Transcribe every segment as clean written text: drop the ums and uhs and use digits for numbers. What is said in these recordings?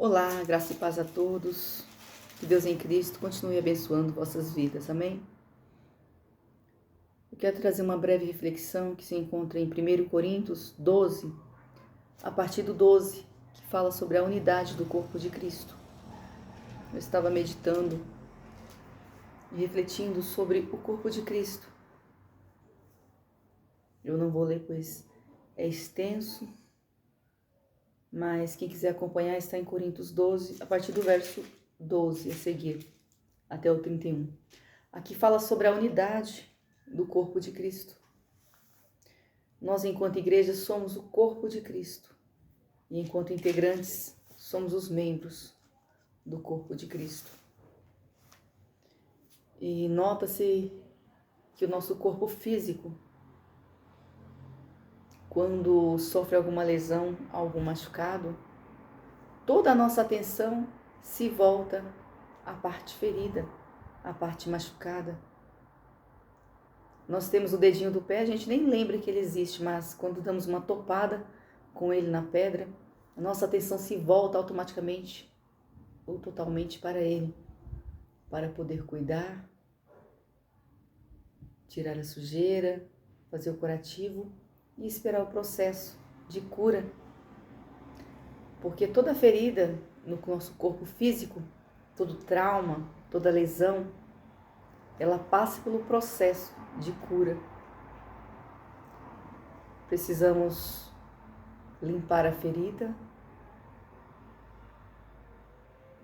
Olá, graça e paz a todos. Que Deus em Cristo continue abençoando vossas vidas. Amém? Eu quero trazer uma breve reflexão que se encontra em 1 Coríntios 12, a partir do 12, que fala sobre a unidade do corpo de Cristo. Eu estava meditando e refletindo sobre o corpo de Cristo. Eu não vou ler, pois é extenso, mas quem quiser acompanhar está em Coríntios 12, a partir do verso 12 a seguir, até o 31. Aqui fala sobre a unidade do corpo de Cristo. Nós, enquanto igreja, somos o corpo de Cristo. E enquanto integrantes, somos os membros do corpo de Cristo. E nota-se que o nosso corpo físico, quando sofre alguma lesão, algum machucado, toda a nossa atenção se volta à parte ferida, à parte machucada. Nós temos o dedinho do pé, a gente nem lembra que ele existe, mas quando damos uma topada com ele na pedra, a nossa atenção se volta automaticamente ou totalmente para ele, para poder cuidar, tirar a sujeira, fazer o curativo e esperar o processo de cura. Porque toda ferida no nosso corpo físico, todo trauma, toda lesão, ela passa pelo processo de cura. Precisamos limpar a ferida,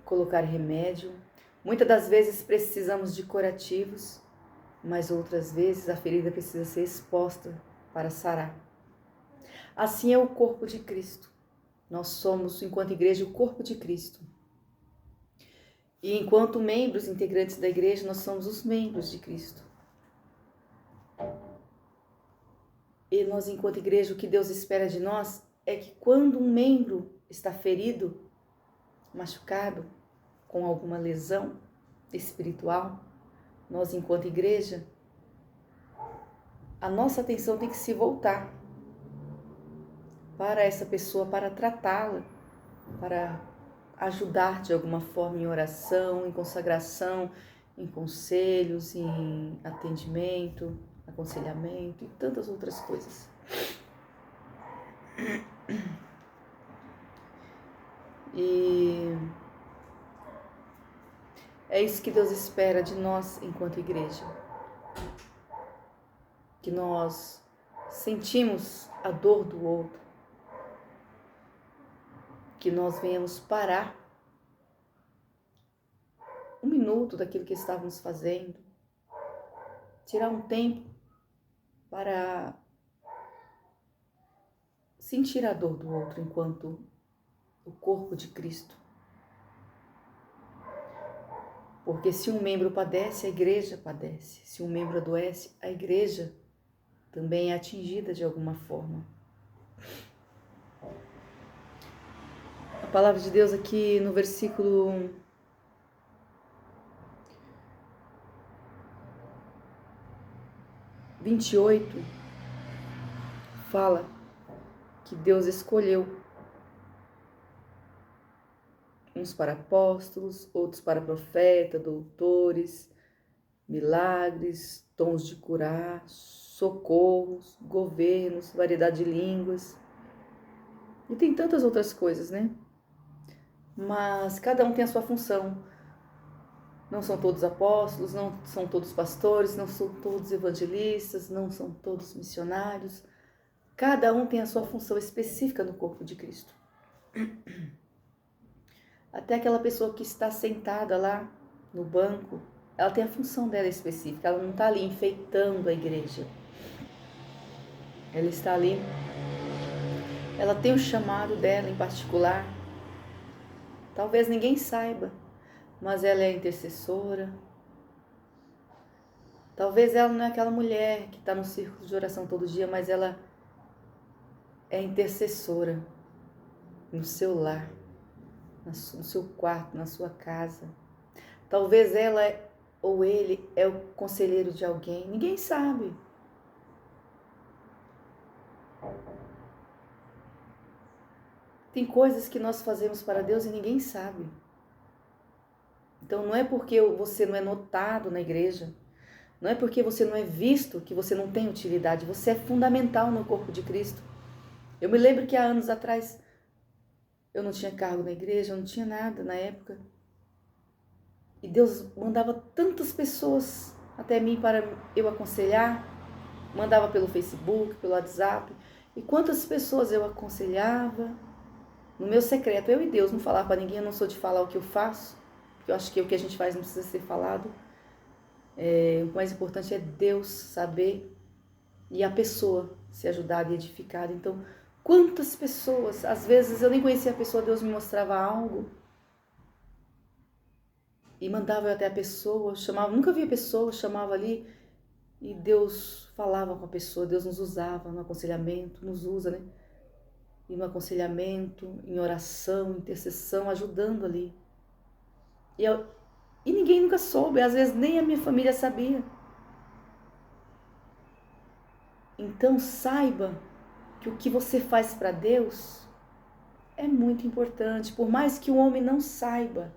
colocar remédio. Muitas das vezes precisamos de curativos, mas outras vezes a ferida precisa ser exposta para sarar. Assim é o corpo de Cristo. Nós somos, enquanto igreja, o corpo de Cristo. E enquanto membros integrantes da igreja, nós somos os membros de Cristo. E nós, enquanto igreja, o que Deus espera de nós é que quando um membro está ferido, machucado, com alguma lesão espiritual, nós, enquanto igreja, a nossa atenção tem que se voltar para essa pessoa, para tratá-la, para ajudar de alguma forma em oração, em consagração, em conselhos, em atendimento, aconselhamento e tantas outras coisas. E é isso que Deus espera de nós enquanto igreja. Que nós sentimos a dor do outro. Que nós venhamos parar um minuto daquilo que estávamos fazendo. Tirar um tempo para sentir a dor do outro enquanto o corpo de Cristo. Porque se um membro padece, a igreja padece. Se um membro adoece, a igreja também é atingida de alguma forma. A palavra de Deus aqui no versículo 28 fala que Deus escolheu uns para apóstolos, outros para profeta, doutores, milagres, dons de curar, socorros, governos, variedade de línguas. E tem tantas outras coisas, né? Mas cada um tem a sua função. Não são todos apóstolos, não são todos pastores, não são todos evangelistas, não são todos missionários. Cada um tem a sua função específica no corpo de Cristo. Até aquela pessoa que está sentada lá no banco, ela tem a função dela específica. Ela não está ali enfeitando a igreja. Ela está ali, ela tem o chamado dela em particular. Talvez ninguém saiba, mas ela é intercessora. Talvez ela não é aquela mulher que está no círculo de oração todo dia, mas ela é intercessora no seu lar, no seu quarto, na sua casa. Talvez ela ou ele é o conselheiro de alguém, ninguém sabe. Tem coisas que nós fazemos para Deus e ninguém sabe. Então não é porque você não é notado na igreja, não é porque você não é visto que você não tem utilidade. Você é fundamental no corpo de Cristo. Eu me lembro que há anos atrás eu não tinha cargo na igreja, eu não tinha nada na época. E Deus mandava tantas pessoas até mim para eu aconselhar. Mandava pelo Facebook, pelo WhatsApp. E quantas pessoas eu aconselhava no meu secreto, eu e Deus, não falava para ninguém, eu não sou de falar o que eu faço, porque eu acho que o que a gente faz não precisa ser falado. O mais importante é Deus saber e a pessoa ser ajudada e edificada. Então, quantas pessoas, às vezes eu nem conhecia a pessoa, Deus me mostrava algo e mandava eu até a pessoa, chamava, nunca vi a pessoa, chamava ali e Deus falava com a pessoa, Deus nos usava no aconselhamento, nos usa, né? E no aconselhamento, em oração, intercessão, ajudando ali. E ninguém nunca soube, às vezes nem a minha família sabia. Então saiba que o que você faz para Deus é muito importante. Por mais que o homem não saiba,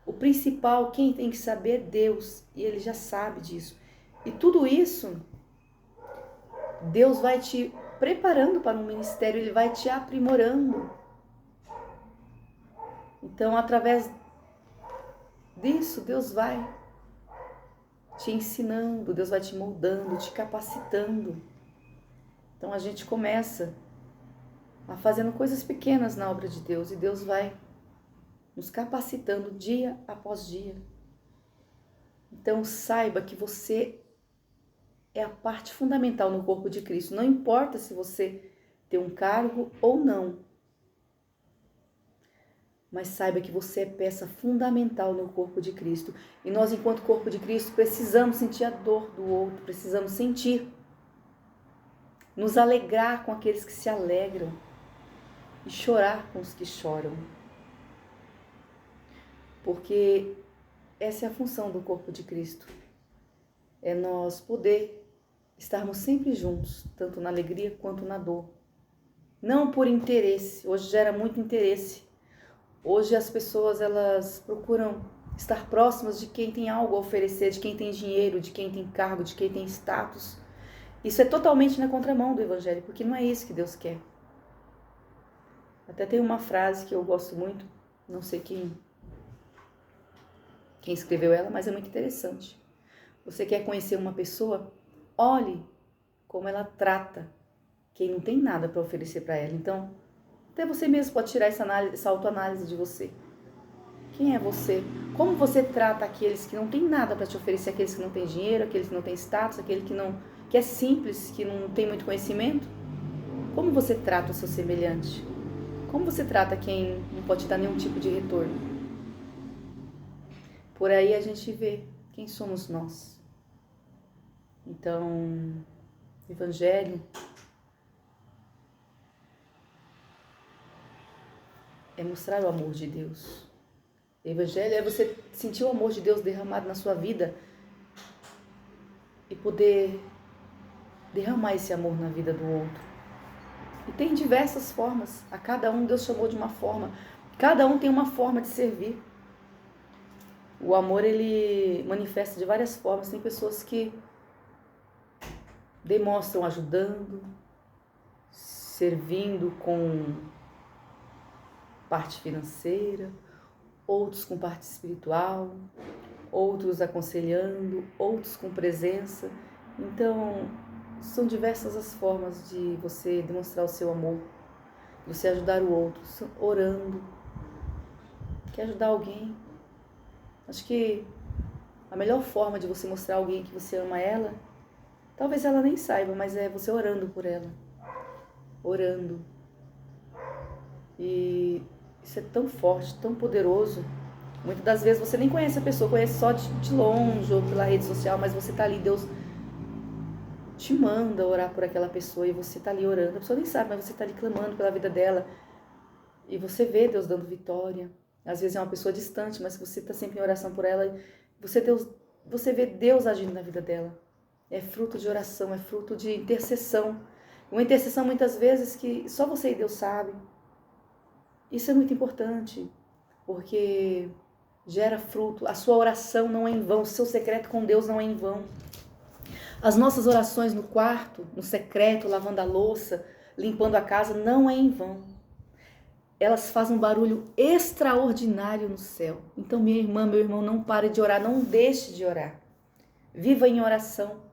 o principal, quem tem que saber é Deus. E Ele já sabe disso. E tudo isso, Deus vai te preparando para um ministério, Ele vai te aprimorando. Então, através disso, Deus vai te ensinando, Deus vai te moldando, te capacitando. Então, a gente começa a fazendo coisas pequenas na obra de Deus e Deus vai nos capacitando dia após dia. Então, saiba que você é a parte fundamental no corpo de Cristo. Não importa se você tem um cargo ou não. Mas saiba que você é peça fundamental no corpo de Cristo. E nós, enquanto corpo de Cristo, precisamos sentir a dor do outro, precisamos sentir, nos alegrar com aqueles que se alegram e chorar com os que choram. Porque essa é a função do corpo de Cristo. É nós poder estarmos sempre juntos, tanto na alegria quanto na dor. Não por interesse, hoje gera muito interesse. Hoje as pessoas, elas procuram estar próximas de quem tem algo a oferecer, de quem tem dinheiro, de quem tem cargo, de quem tem status. Isso é totalmente na contramão do Evangelho, porque não é isso que Deus quer. Até tem uma frase que eu gosto muito, não sei quem escreveu ela, mas é muito interessante. Você quer conhecer uma pessoa? Olhe como ela trata quem não tem nada para oferecer para ela. Então, até você mesmo pode tirar essa autoanálise de você. Quem é você? Como você trata aqueles que não têm nada para te oferecer, aqueles que não têm dinheiro, aqueles que não têm status, aquele que é simples, que não tem muito conhecimento? Como você trata o seu semelhante? Como você trata quem não pode te dar nenhum tipo de retorno? Por aí a gente vê quem somos nós. Então, Evangelho é mostrar o amor de Deus. Evangelho é você sentir o amor de Deus derramado na sua vida e poder derramar esse amor na vida do outro. E tem diversas formas. A cada um Deus chamou de uma forma. Cada um tem uma forma de servir. O amor, ele manifesta de várias formas. Tem pessoas que demonstram ajudando, servindo com parte financeira, outros com parte espiritual, outros aconselhando, outros com presença. Então, são diversas as formas de você demonstrar o seu amor, de você ajudar o outro, orando. Quer ajudar alguém? Acho que a melhor forma de você mostrar a alguém que você ama ela, talvez ela nem saiba, mas é você orando por ela. Orando. E isso é tão forte, tão poderoso. Muitas das vezes você nem conhece a pessoa, conhece só de longe ou pela rede social, mas você tá ali, Deus te manda orar por aquela pessoa e você tá ali orando. A pessoa nem sabe, mas você tá ali clamando pela vida dela. E você vê Deus dando vitória. Às vezes é uma pessoa distante, mas você tá sempre em oração por ela. Você vê Deus agindo na vida dela. É fruto de oração, é fruto de intercessão. Uma intercessão muitas vezes que só você e Deus sabem. Isso é muito importante, porque gera fruto. A sua oração não é em vão, o seu secreto com Deus não é em vão. As nossas orações no quarto, no secreto, lavando a louça, limpando a casa, não é em vão. Elas fazem um barulho extraordinário no céu. Então, minha irmã, meu irmão, não pare de orar, não deixe de orar. Viva em oração.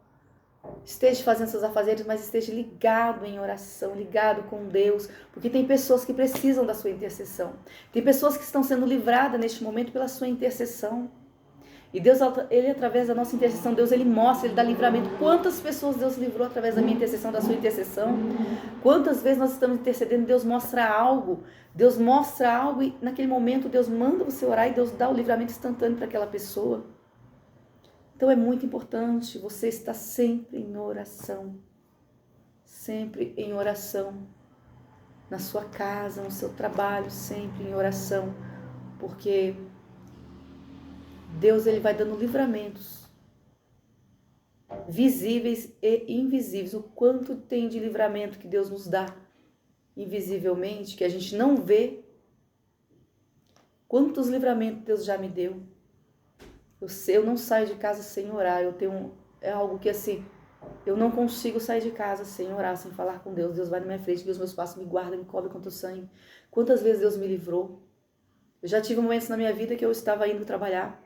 Esteja fazendo seus afazeres, mas esteja ligado em oração, ligado com Deus, porque tem pessoas que precisam da sua intercessão. Tem pessoas que estão sendo livradas neste momento pela sua intercessão. E Deus, Ele através da nossa intercessão, Deus, Ele mostra, Ele dá livramento. Quantas pessoas Deus livrou através da minha intercessão, da sua intercessão? Quantas vezes nós estamos intercedendo, Deus mostra algo. Deus mostra algo e naquele momento Deus manda você orar e Deus dá o livramento instantâneo para aquela pessoa. Então é muito importante você estar sempre em oração. Sempre em oração. Na sua casa, no seu trabalho, sempre em oração. Porque Deus, Ele vai dando livramentos visíveis e invisíveis. O quanto tem de livramento que Deus nos dá invisivelmente, que a gente não vê. Quantos livramentos Deus já me deu. Eu não saio de casa sem orar. É algo que assim, eu não consigo sair de casa sem orar, sem falar com Deus. Deus vai na minha frente, Deus meus passos, me guarda, me cobre contra o sangue. Quantas vezes Deus me livrou? Eu já tive momentos na minha vida que eu estava indo trabalhar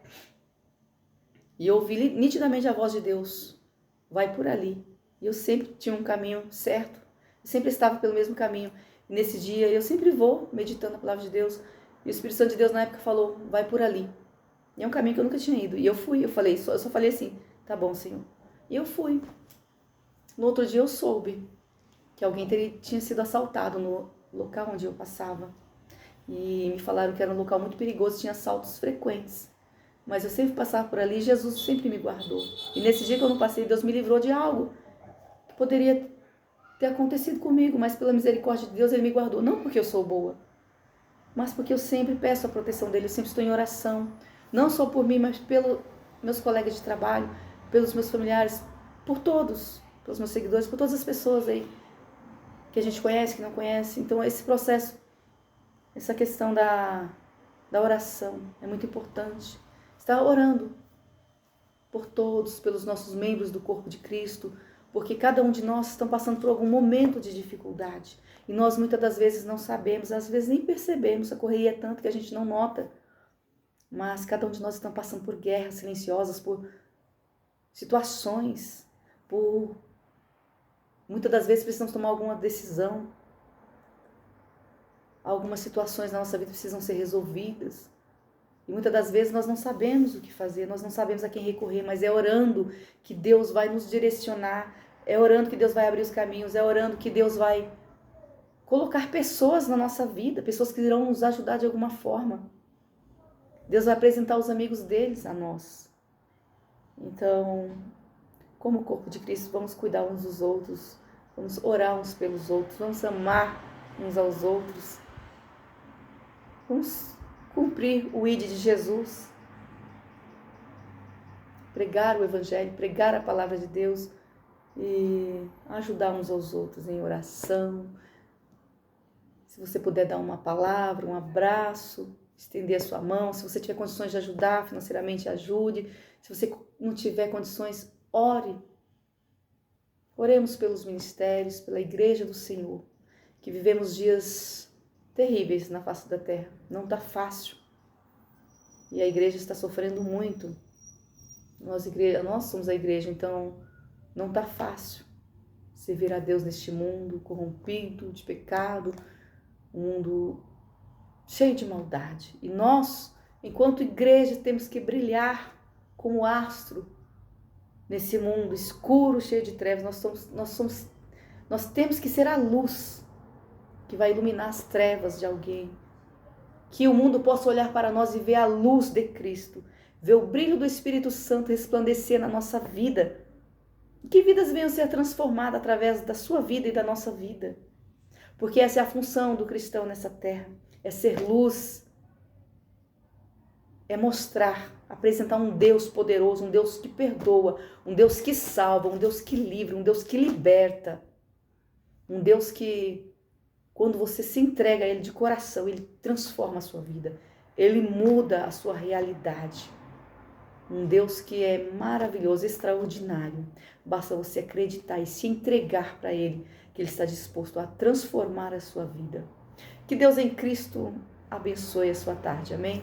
e eu ouvi nitidamente a voz de Deus. Vai por ali. E eu sempre tinha um caminho certo. Eu sempre estava pelo mesmo caminho. E nesse dia eu sempre vou meditando a palavra de Deus. E o Espírito Santo de Deus na época falou, vai por ali. E é um caminho que eu nunca tinha ido. E eu fui, eu só falei assim, tá bom, Senhor. E eu fui. No outro dia eu soube que alguém tinha sido assaltado no local onde eu passava. E me falaram que era um local muito perigoso, tinha assaltos frequentes. Mas eu sempre passava por ali e Jesus sempre me guardou. E nesse dia que eu não passei, Deus me livrou de algo que poderia ter acontecido comigo, mas pela misericórdia de Deus Ele me guardou. Não porque eu sou boa, mas porque eu sempre peço a proteção dEle, eu sempre estou em oração. Não só por mim, mas pelos meus colegas de trabalho, pelos meus familiares, por todos, pelos meus seguidores, por todas as pessoas aí que a gente conhece, que não conhece. Então esse processo, essa questão da oração é muito importante. Estar orando por todos, pelos nossos membros do corpo de Cristo, porque cada um de nós está passando por algum momento de dificuldade. E nós muitas das vezes não sabemos, às vezes nem percebemos, a correria é tanto que a gente não nota. Mas cada um de nós está passando por guerras silenciosas, por situações, muitas das vezes precisamos tomar alguma decisão. Algumas situações na nossa vida precisam ser resolvidas. E muitas das vezes nós não sabemos o que fazer, nós não sabemos a quem recorrer, mas é orando que Deus vai nos direcionar, é orando que Deus vai abrir os caminhos, é orando que Deus vai colocar pessoas na nossa vida, pessoas que irão nos ajudar de alguma forma. Deus vai apresentar os amigos deles a nós. Então, como corpo de Cristo, vamos cuidar uns dos outros, vamos orar uns pelos outros, vamos amar uns aos outros, vamos cumprir o ID de Jesus, pregar o Evangelho, pregar a palavra de Deus e ajudar uns aos outros em oração. Se você puder dar uma palavra, um abraço, estender a sua mão, se você tiver condições de ajudar financeiramente, ajude. Se você não tiver condições, ore. Oremos pelos ministérios, pela igreja do Senhor, que vivemos dias terríveis na face da terra. Não está fácil. E a igreja está sofrendo muito. Nós somos a igreja, então não está fácil servir a Deus neste mundo corrompido, de pecado, um mundo cheio de maldade. E nós, enquanto igreja, temos que brilhar como astro nesse mundo escuro, cheio de trevas. Nós temos que ser a luz que vai iluminar as trevas de alguém. Que o mundo possa olhar para nós e ver a luz de Cristo, ver o brilho do Espírito Santo resplandecer na nossa vida. Que vidas venham ser transformadas através da sua vida e da nossa vida. Porque essa é a função do cristão nessa terra. É ser luz, é mostrar, apresentar um Deus poderoso, um Deus que perdoa, um Deus que salva, um Deus que livra, um Deus que liberta, um Deus que Quando você se entrega a Ele de coração, Ele transforma a sua vida. Ele muda a sua realidade. Um Deus que é maravilhoso, extraordinário. Basta você acreditar e se entregar para Ele, que Ele está disposto a transformar a sua vida. Que Deus em Cristo abençoe a sua tarde. Amém?